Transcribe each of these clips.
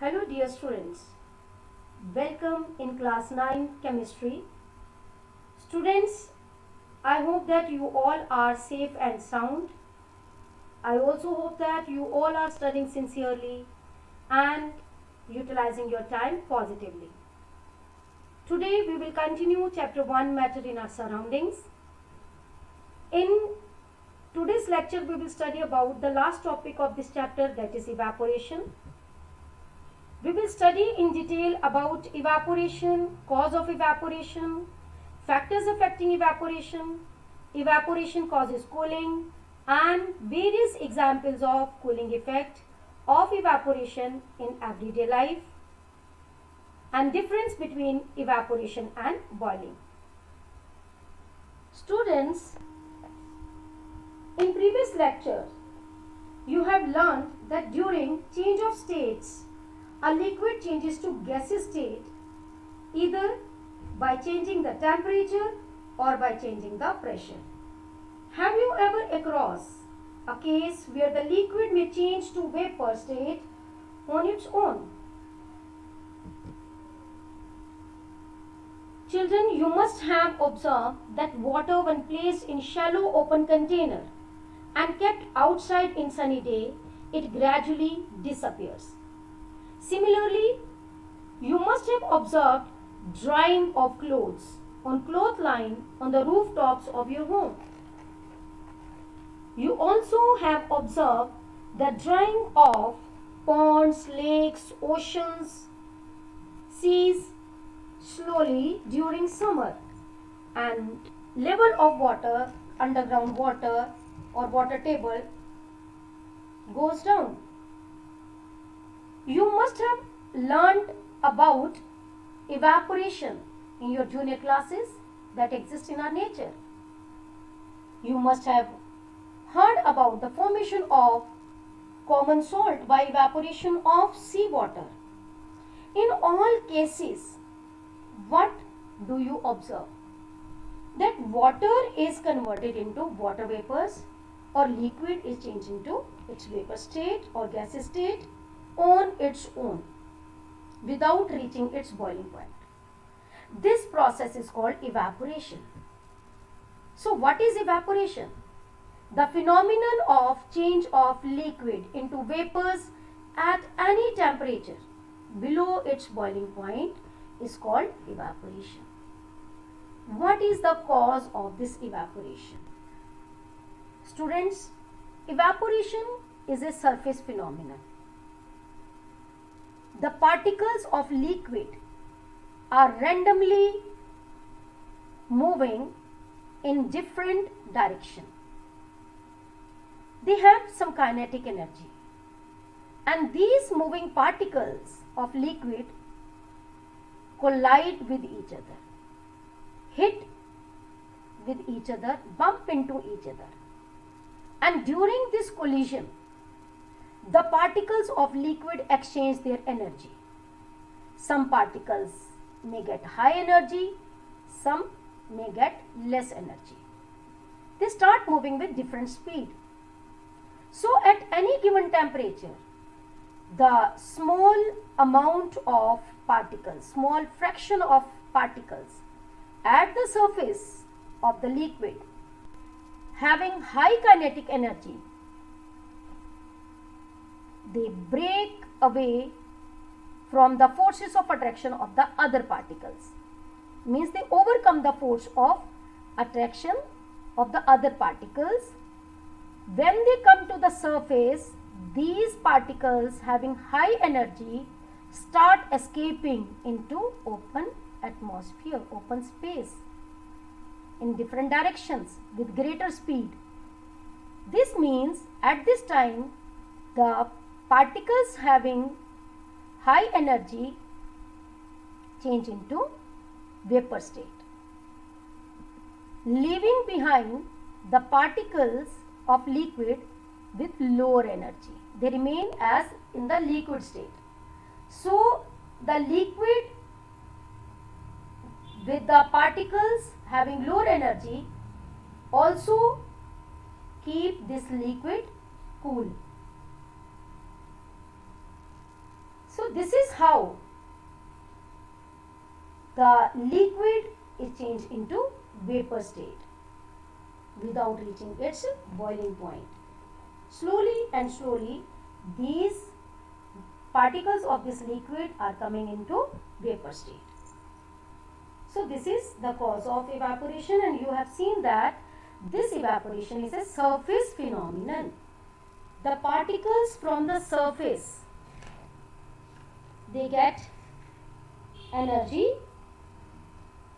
Hello dear students, welcome in class 9 chemistry. Students, I hope that you all are safe and sound. I also hope that you all are studying sincerely and utilizing your time positively. Today we will continue chapter 1 matter in our surroundings. In today's lecture we will study about the last topic of this chapter, that is evaporation. We will study in detail about evaporation, cause of evaporation, factors affecting evaporation, evaporation causes cooling, and various examples of cooling effect of evaporation in everyday life, and difference between evaporation and boiling. Students, in previous lecture, you have learned that during change of states, a liquid changes to gaseous state either by changing the temperature or by changing the pressure. Have you ever across a case where the liquid may change to vapor state on its own? Children, you must have observed that water, when placed in shallow open container and kept outside in sunny day, it gradually disappears. Similarly, you must have observed drying of clothes on cloth line on the rooftops of your home. You also have observed the drying of ponds, lakes, oceans, seas slowly during summer, and level of water, underground water or water table goes down. You must have learned about evaporation in your junior classes that exist in our nature. You must have heard about the formation of common salt by evaporation of seawater. In all cases, what do you observe? That water is converted into water vapors, or liquid is changing to its vapor state or gaseous state on its own without reaching its boiling point. This process is called evaporation. So what is evaporation? The phenomenon of change of liquid into vapors at any temperature below its boiling point is called evaporation. What is the cause of this evaporation? Students, evaporation is a surface phenomenon. The particles of liquid are randomly moving in different direction. They have some kinetic energy, and these moving particles of liquid collide with each other, hit with each other, bump into each other, and during this collision the particles of liquid exchange their energy. Some particles may get high energy, some may get less energy. They start moving with different speed. So at any given temperature, the small amount of particles, small fraction of particles at the surface of the liquid having high kinetic energy, they break away from the forces of attraction of the other particles. Means they overcome the force of attraction of the other particles. When they come to the surface, these particles having high energy start escaping into open atmosphere, open space, in different directions with greater speed. This means at this time the particles having high energy change into vapor state, leaving behind the particles of liquid with lower energy. They remain as in the liquid state. So the liquid with the particles having lower energy also keep this liquid cool. So this is how the liquid is changed into vapor state without reaching its boiling point. Slowly and slowly these particles of this liquid are coming into vapor state. So this is the cause of evaporation, and you have seen that this evaporation is a surface phenomenon. The particles from the surface, they get energy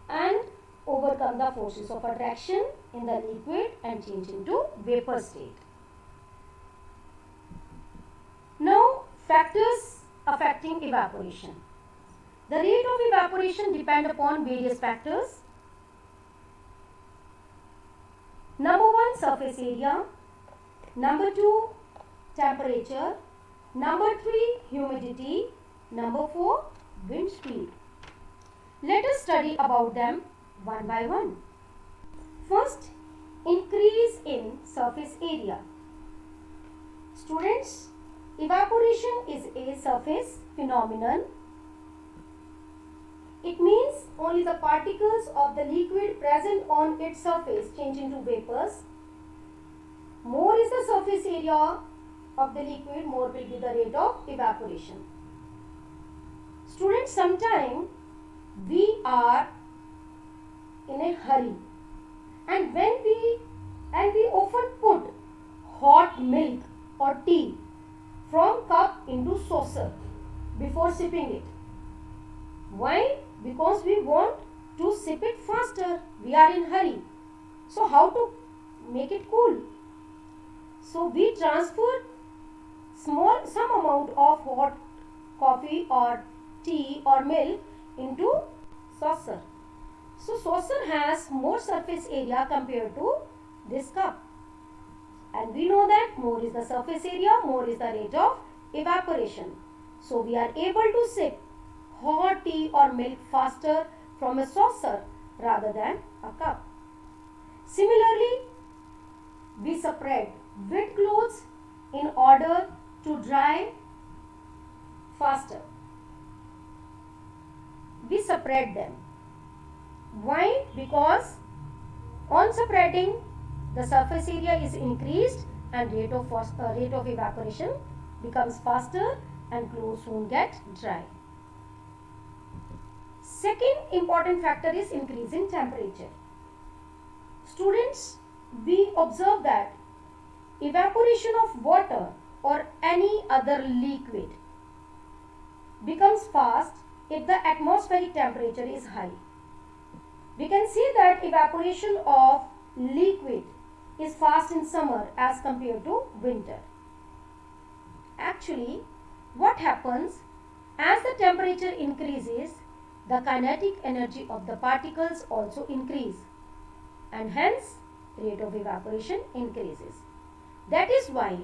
and overcome the forces of attraction in the liquid and change into vapor state. Now, factors affecting evaporation. The rate of evaporation depends upon various factors. Number 1, surface area. Number 2, temperature. Number 3, humidity. Number 4, wind speed. Let us study about them one by one. First, increase in surface area. Students, evaporation is a surface phenomenon. It means only the particles of the liquid present on its surface change into vapors. More is the surface area of the liquid, more will be the rate of evaporation. Students, sometimes we are in a hurry, and we often put hot milk or tea from cup into saucer before sipping it. Why? Because we want to sip it faster. We are in hurry. So how to make it cool? So we transfer some amount of hot coffee or tea or milk into saucer. So saucer has more surface area compared to this cup. And we know that more is the surface area, more is the rate of evaporation. So we are able to sip hot tea or milk faster from a saucer rather than a cup. Similarly, we spread wet clothes in order to dry faster. We spread them. Why? Because on spreading, the surface area is increased and rate of evaporation becomes faster and clothes soon get dry. Second important factor is increase in temperature. Students, we observe that evaporation of water or any other liquid becomes fast if the atmospheric temperature is high. We can see that evaporation of liquid is fast in summer as compared to winter. Actually, what happens as the temperature increases, the kinetic energy of the particles also increase, and hence rate of evaporation increases. That is why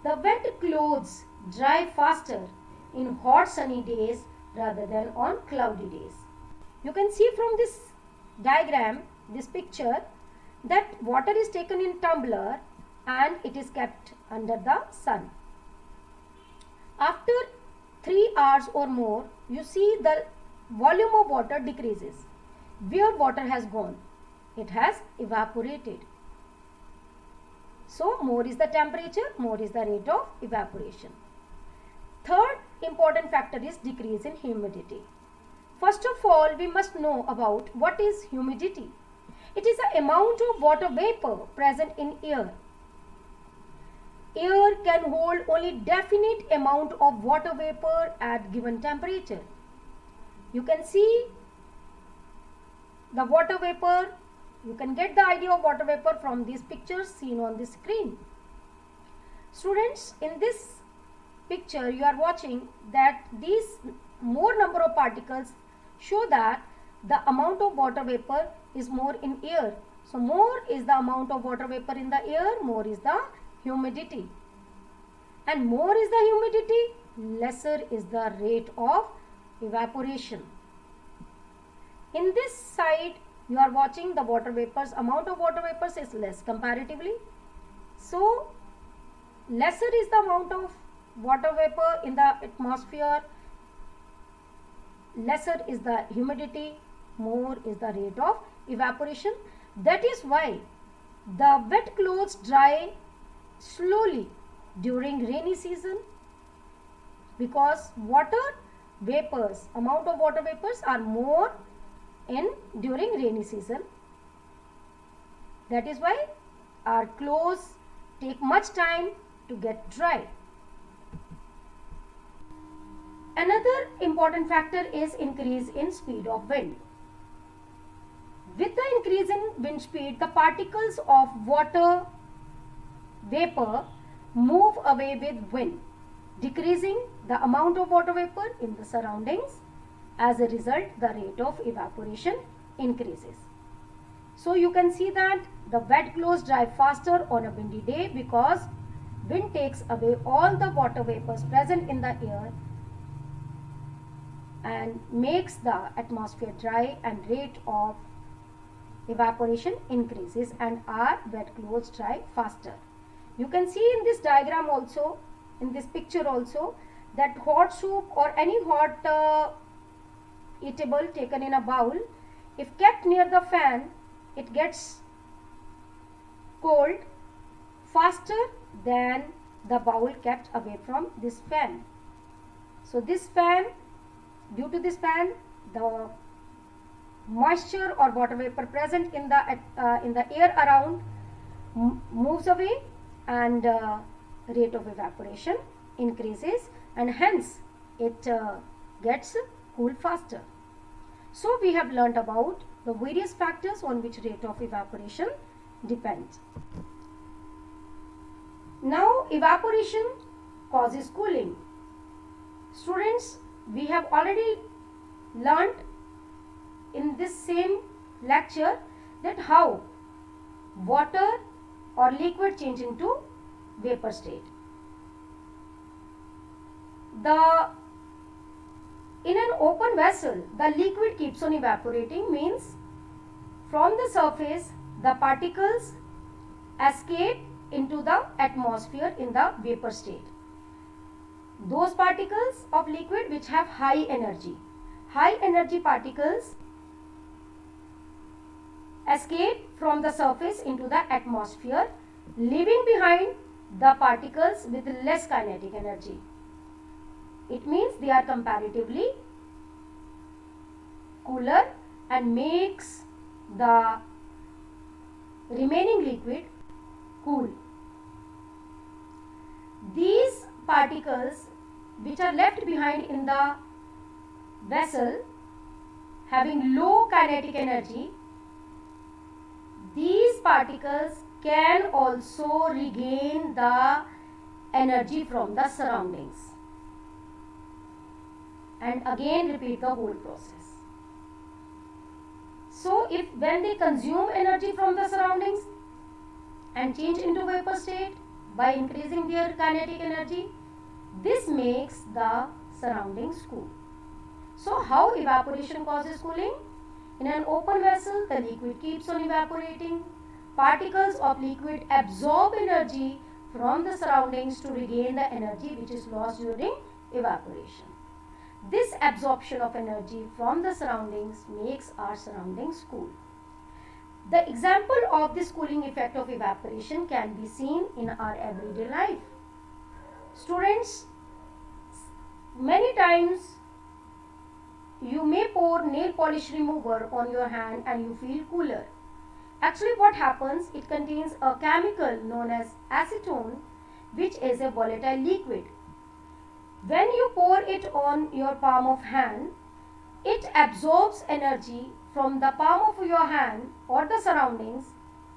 the wet clothes dry faster in hot sunny days rather than on cloudy days. You can see from this diagram, this picture, that water is taken in tumbler and it is kept under the sun. After 3 hours or more, you see the volume of water decreases. Where water has gone? It has evaporated. So more is the temperature, more is the rate of evaporation. Third important factor is decrease in humidity. First of all, we must know about what is humidity. It is the amount of water vapor present in air. Air can hold only definite amount of water vapor at given temperature. You can see the water vapor. You can get the idea of water vapor from these pictures seen on the screen. Students, in this picture you are watching that these more number of particles show that the amount of water vapor is more in air. So more is the amount of water vapor in the air, more is the humidity. And more is the humidity, lesser is the rate of evaporation. In this side you are watching the water vapors, amount of water vapors is less comparatively. So lesser is the amount of water vapor in the atmosphere lesser is the humidity, more is the rate of evaporation. That is why the wet clothes dry slowly during rainy season, because amount of water vapors are more in during rainy season. That is why our clothes take much time to get dry. Another important factor is increase in speed of wind. With the increase in wind speed, the particles of water vapor move away with wind, decreasing the amount of water vapor in the surroundings. As a result, the rate of evaporation increases. So you can see that the wet clothes dry faster on a windy day because wind takes away all the water vapors present in the air and makes the atmosphere dry, and rate of evaporation increases and our wet clothes dry faster. You can see in this diagram also, in this picture also, that hot soup or any hot eatable taken in a bowl, if kept near the fan, it gets cold faster than the bowl kept away from this fan. So this fan, due to this fan, the moisture or water vapor present in the air around moves away, and rate of evaporation increases, and hence it gets cool faster. So we have learnt about the various factors on which rate of evaporation depends. Now evaporation causes cooling. Students, we have already learnt in this same lecture that how water or liquid change into vapor state. In an open vessel, the liquid keeps on evaporating, means from the surface the particles escape into the atmosphere in the vapor state. Those particles of liquid which have high energy particles escape from the surface into the atmosphere, leaving behind the particles with less kinetic energy. It means they are comparatively cooler and makes the remaining liquid cool. These particles which are left behind in the vessel having low kinetic energy, these particles can also regain the energy from the surroundings and again repeat the whole process. So when they consume energy from the surroundings and change into vapor state by increasing their kinetic energy, this makes the surroundings cool. So how evaporation causes cooling? In an open vessel, the liquid keeps on evaporating. Particles of liquid absorb energy from the surroundings to regain the energy which is lost during evaporation. This absorption of energy from the surroundings makes our surroundings cool. The example of this cooling effect of evaporation can be seen in our everyday life. Students, many times you may pour nail polish remover on your hand and you feel cooler. Actually what happens, it contains a chemical known as acetone, which is a volatile liquid. When you pour it on your palm of hand, it absorbs energy from the palm of your hand or the surroundings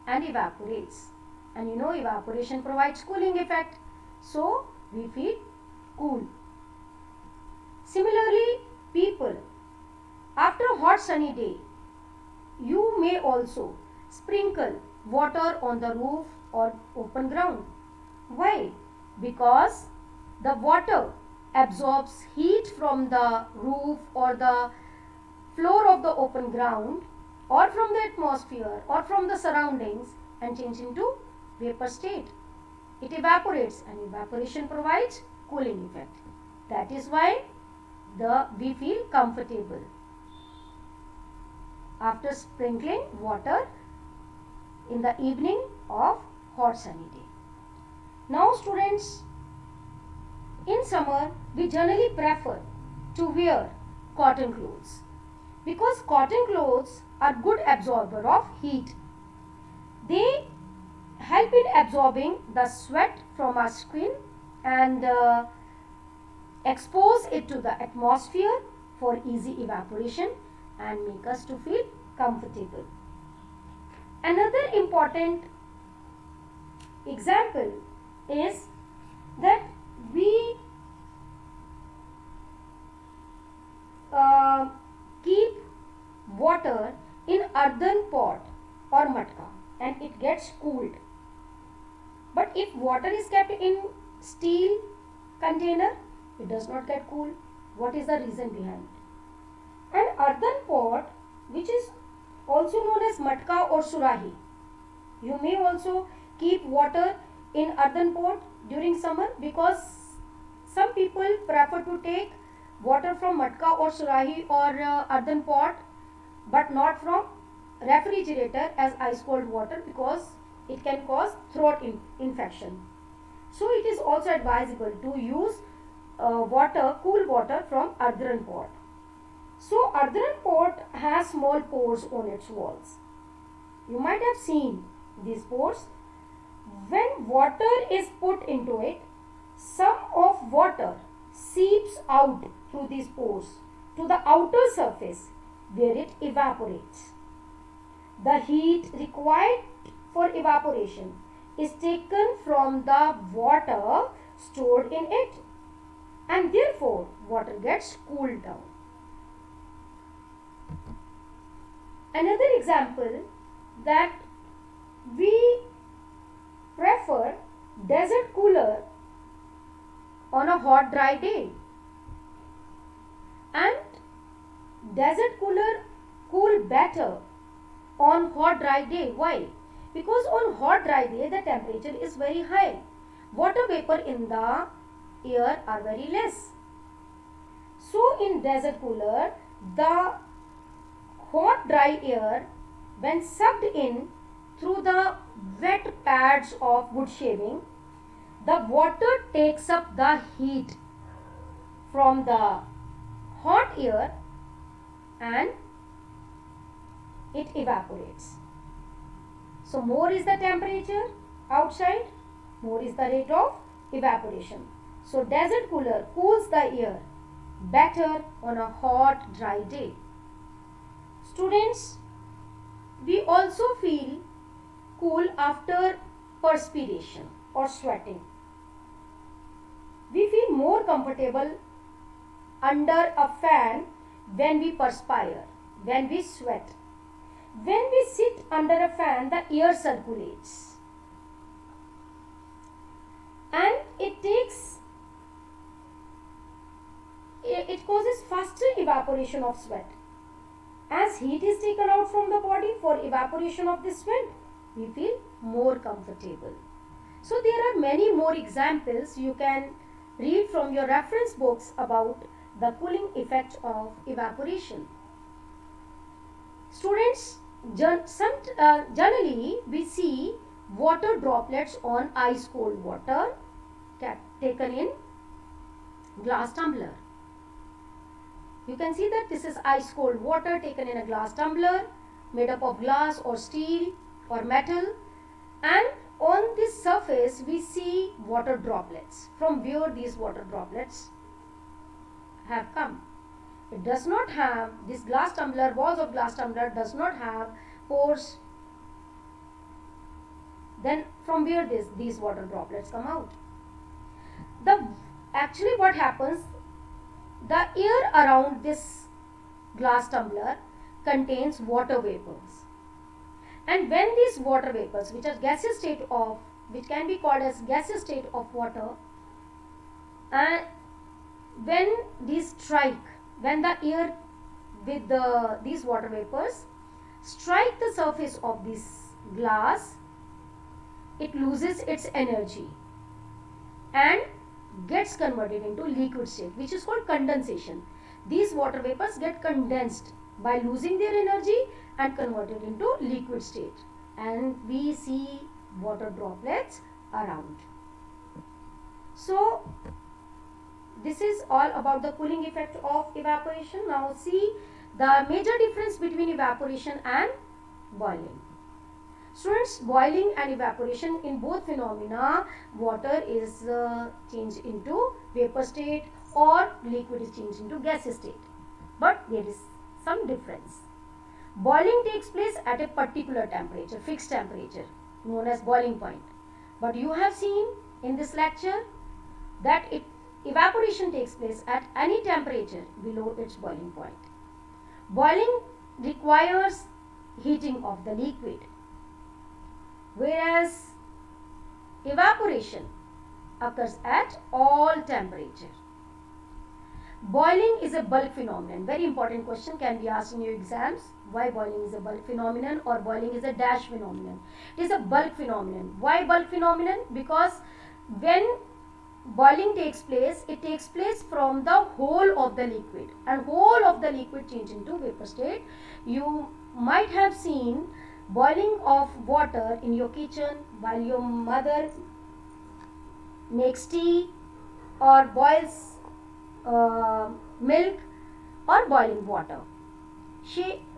and evaporates. And you know evaporation provides cooling effect. So we feel cool. Similarly, people, after a hot sunny day, you may also sprinkle water on the roof or open ground. Why? Because the water absorbs heat from the roof or the floor of the open ground or from the atmosphere or from the surroundings and change into vapor state. It evaporates and evaporation provides cooling effect. That is why we feel comfortable after sprinkling water in the evening of hot sunny day. Now students, in summer we generally prefer to wear cotton clothes because cotton clothes are good absorber of heat. They help in absorbing the sweat from our skin and expose it to the atmosphere for easy evaporation and make us to feel comfortable. Another important example is that we keep water in earthen pot or matka and it gets cooled. But if water is kept in steel container, it does not get cool. What is the reason behind it? An earthen pot, which is also known as matka or surahi. You may also keep water in earthen pot during summer because some people prefer to take water from matka or surahi or earthen pot but not from refrigerator as ice cold water because it can cause throat infection. So it is also advisable to use cool water from earthen pot. So earthen pot has small pores on its walls. You might have seen these pores. When water is put into it, some of water seeps out through these pores to the outer surface where it evaporates. The heat required for evaporation is taken from the water stored in it and therefore water gets cooled down. Another example that we prefer desert cooler on a hot dry day and desert cooler cool better on hot dry day. Why? Because on hot dry day the temperature is very high. Water vapor in the air are very less. So in desert cooler the hot dry air when sucked in through the wet pads of wood shaving, the water takes up the heat from the hot air and it evaporates. So more is the temperature outside, more is the rate of evaporation. So desert cooler cools the air better on a hot dry day. Students, we also feel cool after perspiration or sweating. We feel more comfortable under a fan when we perspire, when we sweat. When we sit under a fan, the air circulates and it causes faster evaporation of sweat. As heat is taken out from the body for evaporation of the sweat, we feel more comfortable. So there are many more examples you can read from your reference books about the cooling effect of evaporation. Students, generally we see water droplets on ice cold water taken in glass tumbler. You can see that this is ice cold water taken in a glass tumbler made up of glass or steel or metal, and on this surface we see water droplets. From where these water droplets have come? It does not have, this glass tumbler, walls of glass tumbler does not have pores. Then from where these water droplets come out? Actually what happens, the air around this glass tumbler contains water vapors, and when these water vapors, which are gaseous state of, which can be called as gaseous state of water, and when these strike, when the air with these water vapors strike the surface of this glass, it loses its energy and gets converted into liquid state, which is called condensation. these water vapors get condensed by losing their energy and converted into liquid state, and we see water droplets around. So this is all about the cooling effect of evaporation. Now see the major difference between evaporation and boiling. Students, boiling and evaporation, in both phenomena, water is changed into vapor state or liquid is changed into gaseous state. But there is some difference. Boiling takes place at a particular temperature, fixed temperature, known as boiling point. But you have seen in this lecture that evaporation takes place at any temperature below its boiling point. Boiling requires heating of the liquid, whereas evaporation occurs at all temperature. Boiling is a bulk phenomenon. Very important question can be asked in your exams. Why boiling is a bulk phenomenon or boiling is a dash phenomenon? It is a bulk phenomenon. Why bulk phenomenon? Because when boiling takes place, it takes place from the whole of the liquid, and whole of the liquid change into vapor state. You might have seen boiling of water in your kitchen while your mother makes tea or boils milk or boiling water.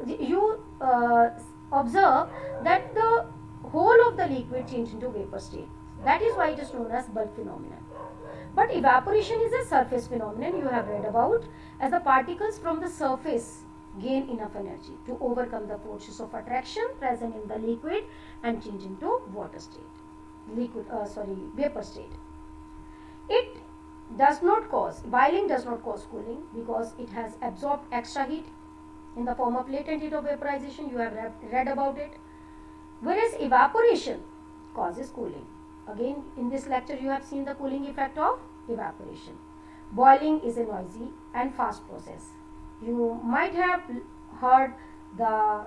You observe that the whole of the liquid change into vapor state. That is why it is known as bulk phenomenon. But evaporation is a surface phenomenon you have read about, as the particles from the surface gain enough energy to overcome the forces of attraction present in the liquid and change into water state, vapor state. It does not cause, boiling does not cause cooling because it has absorbed extra heat in the form of latent heat of vaporization. You have read about it. Whereas evaporation causes cooling. Again, in this lecture you have seen the cooling effect of evaporation. Boiling is a noisy and fast process. You might have heard the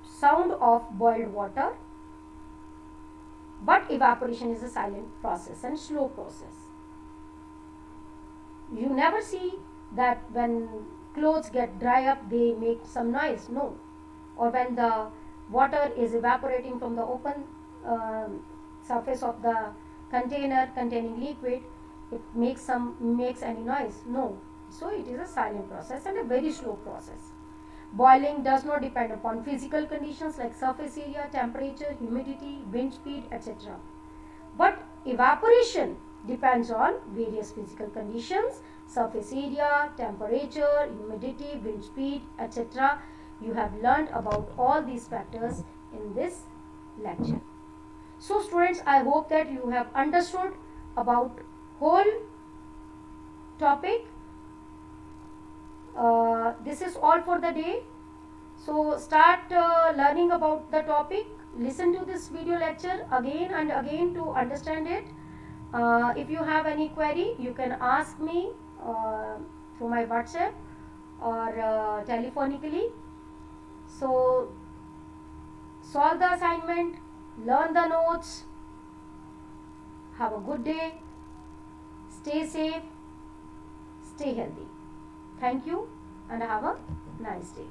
sound of boiled water, but evaporation is a silent process and slow process. You never see that when clothes get dry up they make some noise, no. Or when the water is evaporating from the open surface of the container containing liquid, it makes any noise, no. So it is a silent process and a very slow process. Boiling does not depend upon physical conditions like surface area, temperature, humidity, wind speed, etc. But evaporation depends on various physical conditions, surface area, temperature, humidity, wind speed, etc. You have learned about all these factors in this lecture. So students, I hope that you have understood about whole topic. This is all for the day. So start learning about the topic. Listen to this video lecture again and again to understand it. If you have any query, you can ask me through my WhatsApp or telephonically. So solve the assignment, learn the notes. Have a good day. Stay safe. Stay healthy. Thank you and have a nice day.